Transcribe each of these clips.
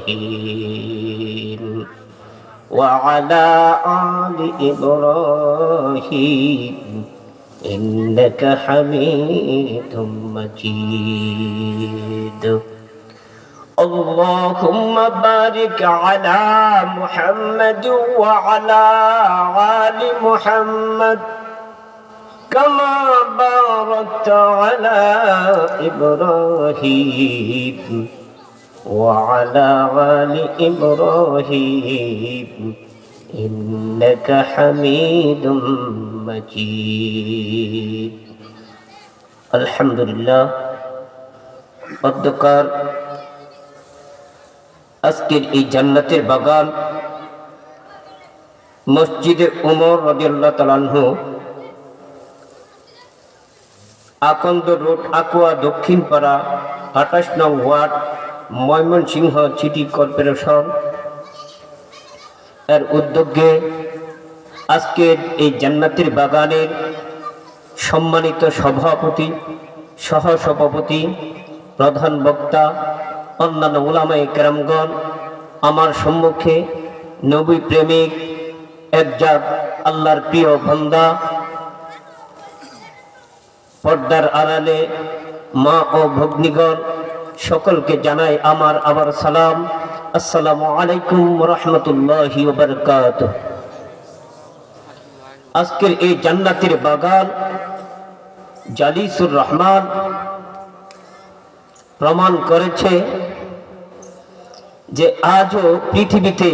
إبراهيم وعلى آل إبراهيم إنك حميد مجيد. اللهم بارك على محمد وعلى آل محمد كما باركت على إبراهيم وعلى آل إبراهيم إنك حميد مجيد. الحمد لله. অধ্যকার আজকের এই জান্নাতের বাগান মসজিদে উমর রাদিয়াল্লাহু তাআলা আনহু, আকন্দ রোড, আকুয়া, দক্ষিণ পাড়া, ২৮ নং ওয়ার্ড, ময়মনসিংহ সিটি কর্পোরেশন এর উদ্যোগে আজকের এই জান্নাতের বাগানের সম্মানিত সভাপতি, সহসভাপতি, প্রধান বক্তা, অন্যান্য উলামায়ে কেরামগণ, আমার সম্মুখে নবী প্রেমিক একজাত আল্লাহর প্রিয় বান্দা, পর্দার আড়ালে মা ও ভগ্নীগণ, সকলকে জানাই আমার আবার সালাম। আসসালামু আলাইকুম ওয়া রাহমাতুল্লাহি ওয়া বারাকাতুহু। আজকের এই জান্নাতের বাগান জালিসুর রহমান প্রমাণ করেছে যে আজও পৃথিবীতে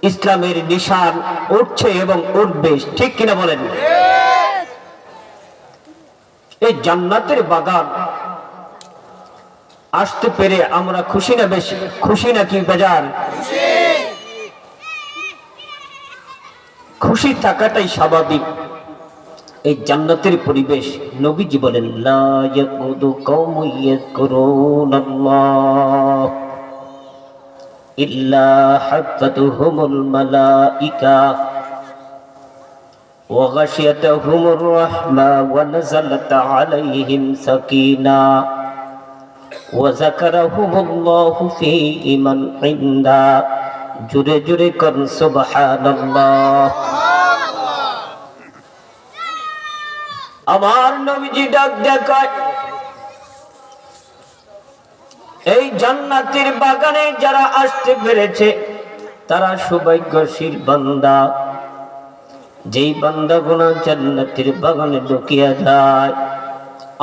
ইসলামের নিশান উঠছে এবং উঠবে, ঠিক কিনা বলেন? এই জান্নাতের বাগান আসতে পেরে আমরা খুশি না বেশি? খুশি নাকি বেজার? খুশি থাকাটাই স্বাভাবিক। এই জান্নাতের পরিবেশ, নবীজি বলেন লা ইয়াকুদু কওমুন ইয়াযকুরুনাল্লাহ ইল্লা হাফাতুহুমুল মালাইকা ওয়া গাশিয়াতুহুমুর রাহমা ওয়া নাযালাত আলাইহিম সাকিনা ওয়া যাকারাহুমুল্লাহু ফী মান ইনদা। জোরে জোরে কোন সুবহানাল্লাহ। আমার নবীজি ডাক দেখায়, এই জান্নাতের বাগানে যারা আসতে পেরেছে তারা সৌভাগ্যশীল বান্দা। যেই বান্দাগুলো জান্নাতের বাগানে ঢুকিয়া যায়,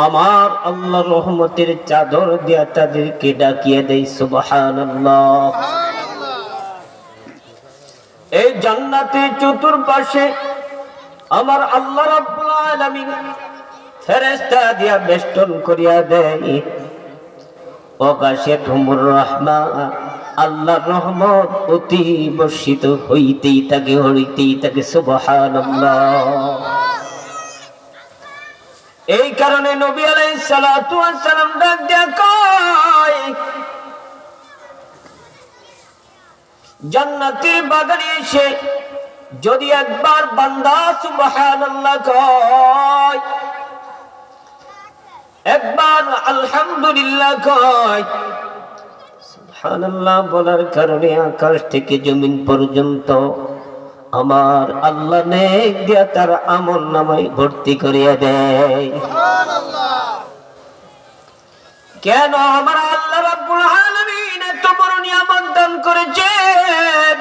আমার আল্লাহ রহমতের চাদর দিয়া তাদেরকে ডাকিয়ে দেয় সুবহানাল্লাহ। এই জান্নাতের চতুর্পাশে আমার আল্লাহ রাব্বুল আলামিন ফেরেশতা দিয়া বেষ্টন করিয়া দেয়। ওয়াগাশিয়াতুহুমুর রাহমা, আল্লাহর রহমত অতি বর্ষিত হইতেই থাকে সুবহানাল্লাহ। এই কারণে নবী আলাইহিস সালাতু ওয়াস সালাম ডাক দিয়া কয়, জান্নাতের বাগানে এসে যদি একবার বান্দা সুবহানাল্লাহ কয়, একবার আলহামদুলিল্লাহ কয়, সুবহানাল্লাহ বলার কারণে আকাশ থেকে জমিন পর্যন্ত আমার আল্লাহ নেক দিয়া তার আমল নামায় ভর্তি করিয়া দেয়। সুবহানাল্লাহ। কেন আমার আল্লাহ রাব্বুল আলামিন এত বড় নিয়ামত দান করেছেন?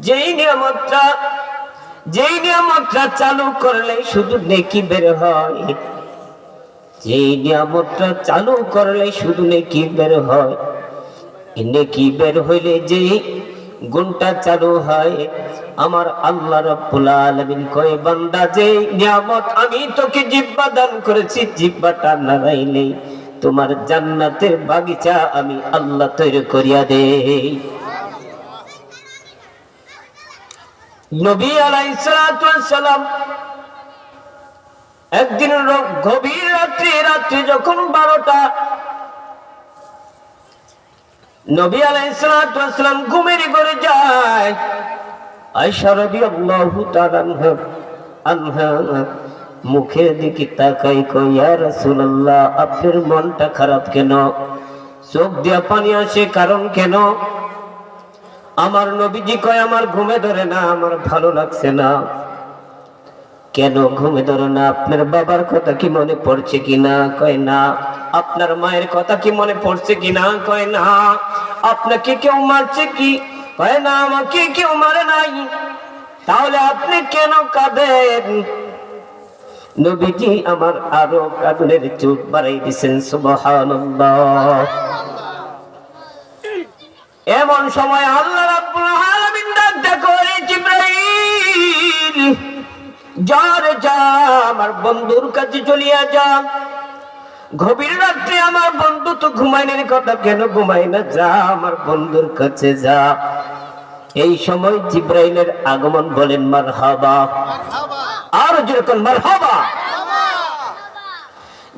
যেই নিয়ামতটা চালু করলে শুধু নেকি বের হয়, যেই নিয়ামতটা চালু করলে শুধু নেকি বের হয়। নেকি বের হইলে যে গুণটা চালু হয়, আমার আল্লাহ রাব্বুল আলামিন কয়, বান্দা যে নিয়ামত আমি তোকে জিহ্বা দান করেছি, জিহ্বাটা নাড়াইলে তোমার জান্নাতের বাগিচা আমি আল্লাহ তৈরি করিয়া দেই। নবী আলাইহিস সালাতু ওয়াস সালাম একদিন গভীর রাত্রি যখন 12টা, নবী আলাইহিস সালাতু ওয়াস সালাম ঘুমের ঘরে যায়। আয়েশা রাদিয়াল্লাহু তাআলা আনহা মুখের দিকে তাকাই কই ইয়া রাসূলুল্লাহ আপনার মনটা খারাপ কেন, চোখ দিয়া পানি আসে কারণ কেন? আমার নবীজি কয় আমার ঘুমে ধরে না, আমার ভালো লাগছে না। কেন ঘুমে ধরে না? আপনার বাবার কথা কি মনে পড়ছে কিনা? কয় না। আপনার মায়ের কথা কি মনে পড়ছে কিনা? কয় না। আপনাকে কেউ মারছে কি? কয় না, আমাকে কেউ মারে নাই। তাহলে আপনি কেন কাঁদেন? নবীজি আমার আরো কাঁদনের চোখ বাড়াই দিছেন। সুবহানাল্লাহ। এমন সময় আল্লাহ রাব্বুল আলামিন ডাকতে করে জিবরাইল, যা রে যা, আমার বন্ধুর কাছে চলিয়া যা। গভীর রাত্রে আমার বন্ধু তো ঘুমাইনের কথা, কেন ঘুমাই না? যা আমার বন্ধুর কাছে যা। এই সময় জিবরাইলের আগমন, বলেন মারহাবা। আর যেরকম মারহাবা।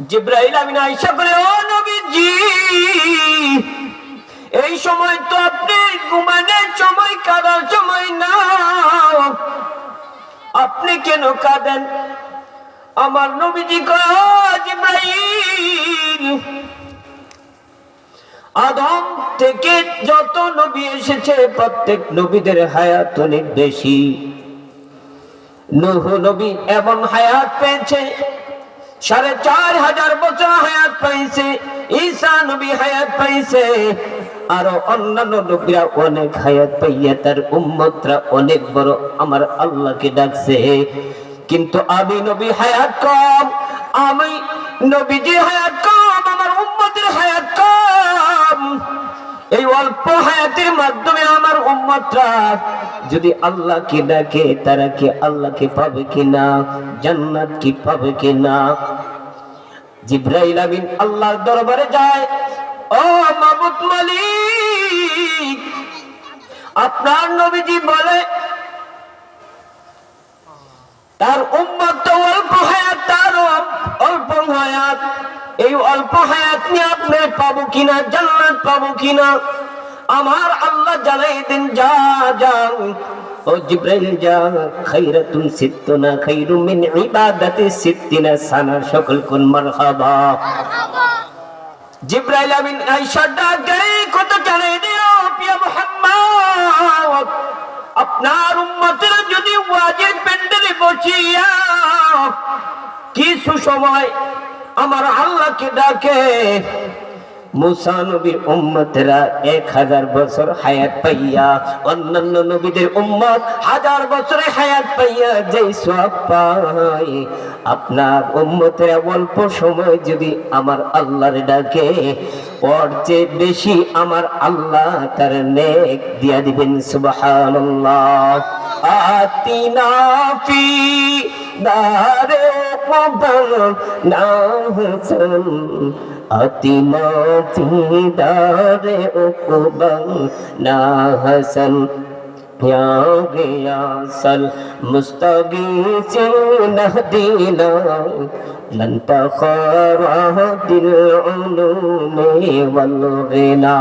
জিবরাইল আমিন আয়েশা বলে, ও নবীজি, এই সময় তো আপনি ঘুমানোর সময়, কাঁদার সময় না, আপনি কেন কাঁদেন? আমার নবীজি কয়, জিবরাইল, আদম থেকে যত নবী এসেছে প্রত্যেক নবীদের হায়াত অনেক বেশি। নূহ নবী এমন হায়াত পেয়েছে, ৪৫০০ বছর হায়াত পাইছে। ঈসা নবী হায়াত পাইছে। আরো অন্যান্য নবীরা অনেক হায়াত পাইয়া তার উম্মতরা অনেক বড় আমার আল্লাহকে ডাকছে। কিন্তু আমি নবী হায়াত কম, আমি নবীজি হায়াত কম, আমার উম্মতের হায়াত কম। এই অল্প হায়াতের মাধ্যমে আমার উম্মতরা যদি আল্লাহকে ডাকে, তারা কি আল্লাহকে পাবে কিনা? জান্নাত কি পাবে কিনা? জিবরাইল আমিন আল্লাহর দরবারে যায়, ও মাবুদ মালিক, আপনার নবীজি বলে তার উম্মত তো অল্প হায়াত, তার অল্প হায়াত। এই অল্প হায়াত নিয়ে আপনি পাবো কিনা, জান্নাত পাবো কিনা? আমার আল্লাহ জানাই দেন, যা যা ও জিবরাইল যা, খায়রাতুন সিত্তুনা খায়রুম মিন ইবাদাতি সিত্তিনা সানা। সকল কোন মারহাবা। জিবরাইল আমিন আয়েশা ডাকে কত জানাই দিও, প্রিয় মুহাম্মদ, আপনার উম্মতের যদি ওয়াজিব প্যান্ডেলে বসিয়া কিছু সময় আমার আল্লাহকে ডাকে, মুসা নবীর উম্মতেরা ১০০০ বছর হায়াত পাইয়া, অন্যান্য নবীদের উম্মত ১০০০ বছরে হায়াত পাইয়া যেই সওয়াব পায়, আপনার উম্মতেরা অল্প সময় যদি আমার আল্লাহর ডাকে, ওর চেয়ে বেশি আমার আল্লাহ তার নেক দিয়া দিবেন। সুবহানাল্লাহ। আতিনা ফি দারে কবর না হুসন, আতিনা ফি দারে উকবর না হাসান, ইয়া গিয়াসাল মুস্তাগীসিন নাহদিনা মান তাখারাতিল উলুমি ওয়াল গিনা।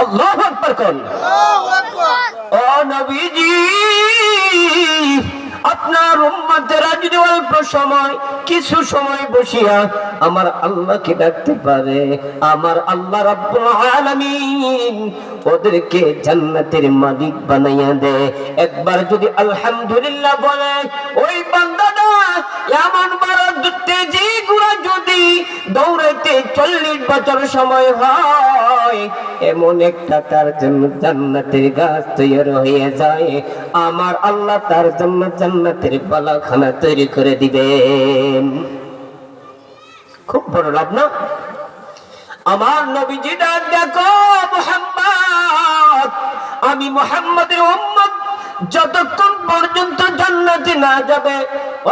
আল্লাহু আকবার কোন। আল্লাহু আকবার। ও নবীজি, আপনার উম্মতেরা যদি অল্প সময়, কিছু সময় বসিয়া আমার আল্লাহকে ডাকতে পারে, আমার আল্লাহ রাব্বুল আলামিন ওদেরকে জান্নাতের মালিক বানাইয়া দেয়। একবার যদি আলহামদুলিল্লাহ বলে, ওই বান্দাটা এমন বড় তেজি গুড়া যদি দৌড়াইতে ৪০ বছর সময় হয়, এমন একটা তার জন্য জান্নাতের গাছ তৈরি হয়ে যায়। আমার আল্লাহ তার জন্য জান্নাতের বালাখানা তৈরি করে দিবেন। খুব বড় লাভ না? আমার নবীজি ডাক, দেখো মুহাম্মদ, আমি মুহাম্মদের উম্মত যতক্ষণ পর্যন্ত জান্নাতে না যাবে,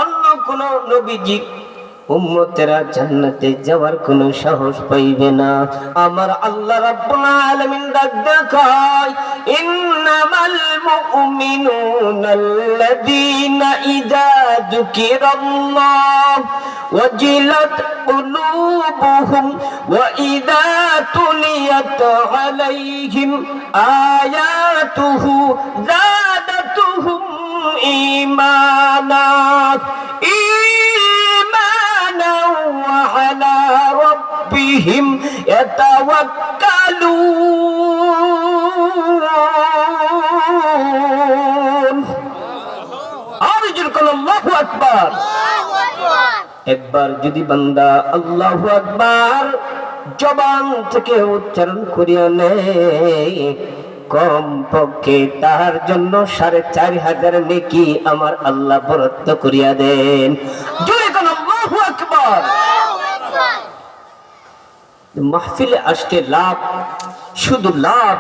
অন্য কোন নবীজি উম্মতেরা জান্নাতে যাওয়ার কোনো সাহস পাইবে না। আমার আল্লাহ রাব্বুল আলামিন ডাক দেখায়, ইন্নামাল মুমিনুনাল্লাযীনা ইযা যুকিরাল্লাহ ওয়াজিলাত কুলুবুহুম ওয়া ইযা তুলিয়াত আলাইহিম আয়াতুহু যাদাতুহুম ঈমানা। রাব্বিহিম ইয়াতাওয়াক্কালুন। আর যেরকম আল্লাহু আকবার, একবার যদি বান্দা আল্লাহু আকবার জবান থেকে উচ্চারণ করিয়া নেয়, কম পক্ষে তাহার জন্য ৪৫০০ নেকি আমার আল্লাহ বরাদ্দ করিয়া দেন। জোরে কোন আল্লাহু আকবার। মাহফিলে আসতে লাভ, শুধু লাভ।